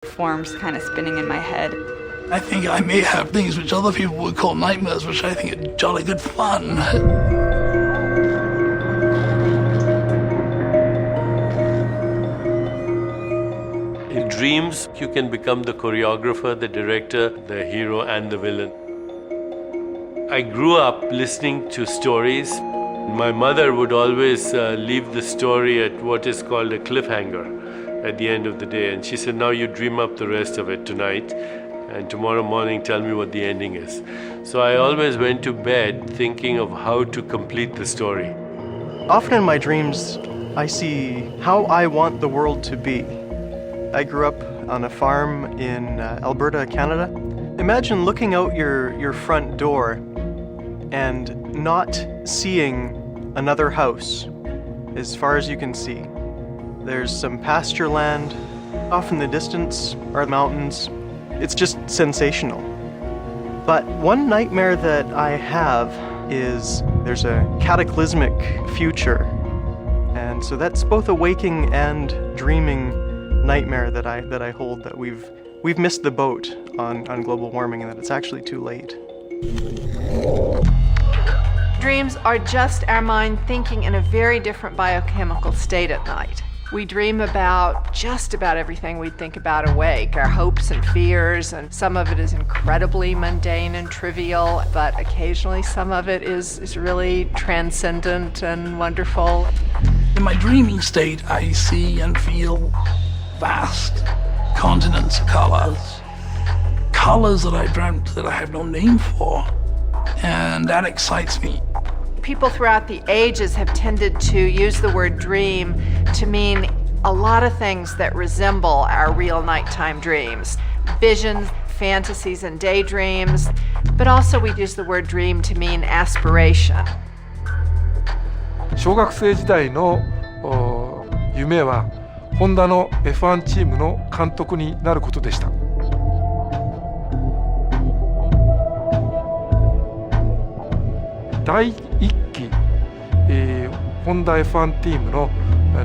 forms kind of spinning in my head. I think I may have things which other people would call nightmares, which I think are jolly good fun. In dreams, you can become the choreographer, the director, the hero, and the villain. I grew up listening to stories. My mother would always leave the story at what is called a cliffhanger at the end of the day. And she said, now you dream up the rest of it tonight, and tomorrow morning tell me what the ending is. So I always went to bed thinking of how to complete the story. Often in my dreams, I see how I want the world to be. I grew up on a farm in Alberta, Canada. Imagine looking out your front door and not seeing another house as far as you can see. There's some pasture land. Off in the distance are mountains. It's just sensational. But one nightmare that I have is there's a cataclysmic future. And so that's both a waking and dreaming nightmare that I hold, that we've missed the boat on global warming and that it's actually too late. Dreams are just our mind thinking in a very different biochemical state at night. We dream about just about everything we think about awake, our hopes and fears, and some of it is incredibly mundane and trivial, but occasionally some of it is really transcendent and wonderful. In my dreaming state, I see and feel vast continents of colors. Colors that I dreamt that I have no name for. And that excites me. People throughout the ages have tended to use the word dream to mean a lot of things that resemble our real nighttime dreams. Visions, fantasies, and daydreams. But also we use the word dream to mean aspiration. 小学生時代の夢はホンダの F1 チームの監督になることでした。第1期、ホンダ F1 チームの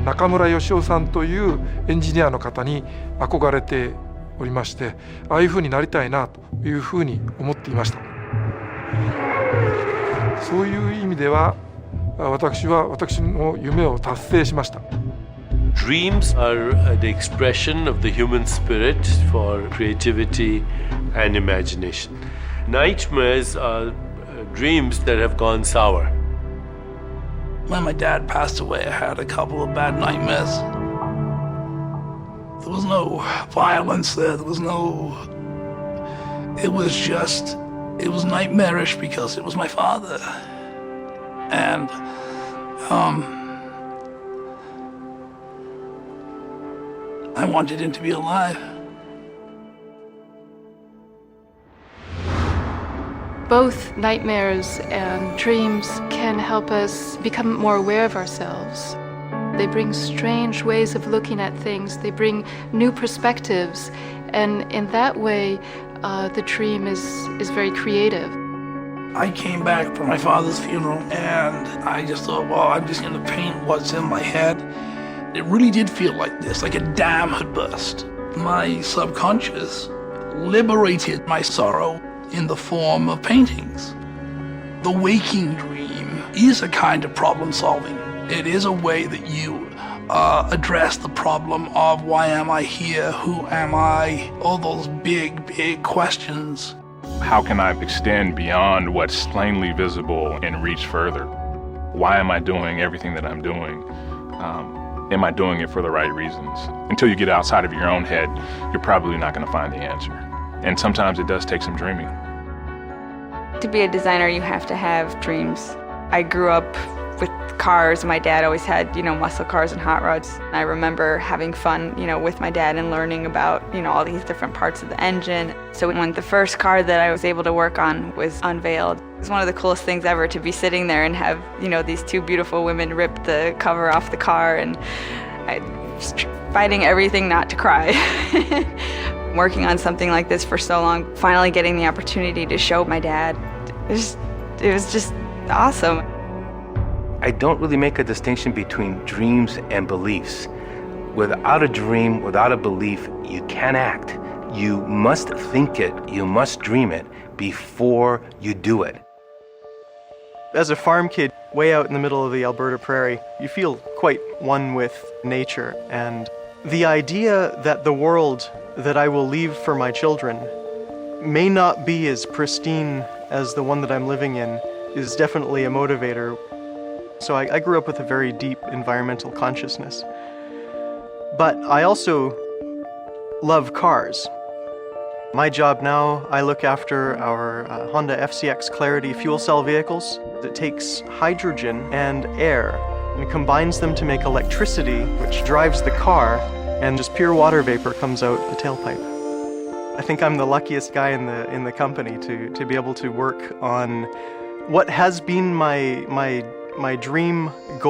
中村義雄さんというエンジニアの方に憧れておりまして、ああいうふうになりたいなというふうに思っていました。そういう意味では私の夢を達成しました。Dreams are the expression of the human spirit for creativity and imagination. Nightmares are dreams that have gone sour. When my dad passed away, I had a couple of bad nightmares. There was no violence there. It was nightmarish because it was my father. And, I wanted him to be alive. Both nightmares and dreams can help us become more aware of ourselves. They bring strange ways of looking at things. They bring new perspectives. And in that way, the dream is very creative. I came back from my father's funeral and I just thought, well, I'm just gonna paint what's in my head. It really did feel like this, like a dam had burst. My subconscious liberated my sorrow in the form of paintings. The waking dream is a kind of problem solving. It is a way that you address the problem of why am I here, who am I, all those big, big questions. How can I extend beyond what's plainly visible and reach further? Why am I doing everything that I'm doing? Am I doing it for the right reasons? Until you get outside of your own head, you're probably not going to find the answer. And sometimes it does take some dreaming. To be a designer, you have to have dreams. I grew up with cars. My dad always had, muscle cars and hot rods. I remember having fun, with my dad and learning about, all these different parts of the engine. So when the first car that I was able to work on was unveiled, it was one of the coolest things ever to be sitting there and have, these two beautiful women rip the cover off the car, and I was fighting everything not to cry. Working on something like this for so long, finally getting the opportunity to show my dad, it was just awesome. I don't really make a distinction between dreams and beliefs. Without a dream, without a belief, you can't act. You must think it, you must dream it before you do it. As a farm kid, way out in the middle of the Alberta prairie, you feel quite one with nature. And the idea that the world that I will leave for my children may not be as pristine as the one that I'm living in is definitely a motivator. So I grew up with a very deep environmental consciousness. But I also love cars. My job now, I look after our Honda FCX Clarity fuel cell vehicles. It takes hydrogen and air and combines them to make electricity, which drives the car, and just pure water vapor comes out the tailpipe. I think I'm the luckiest guy in the company to be able to work on what has been my dream goal.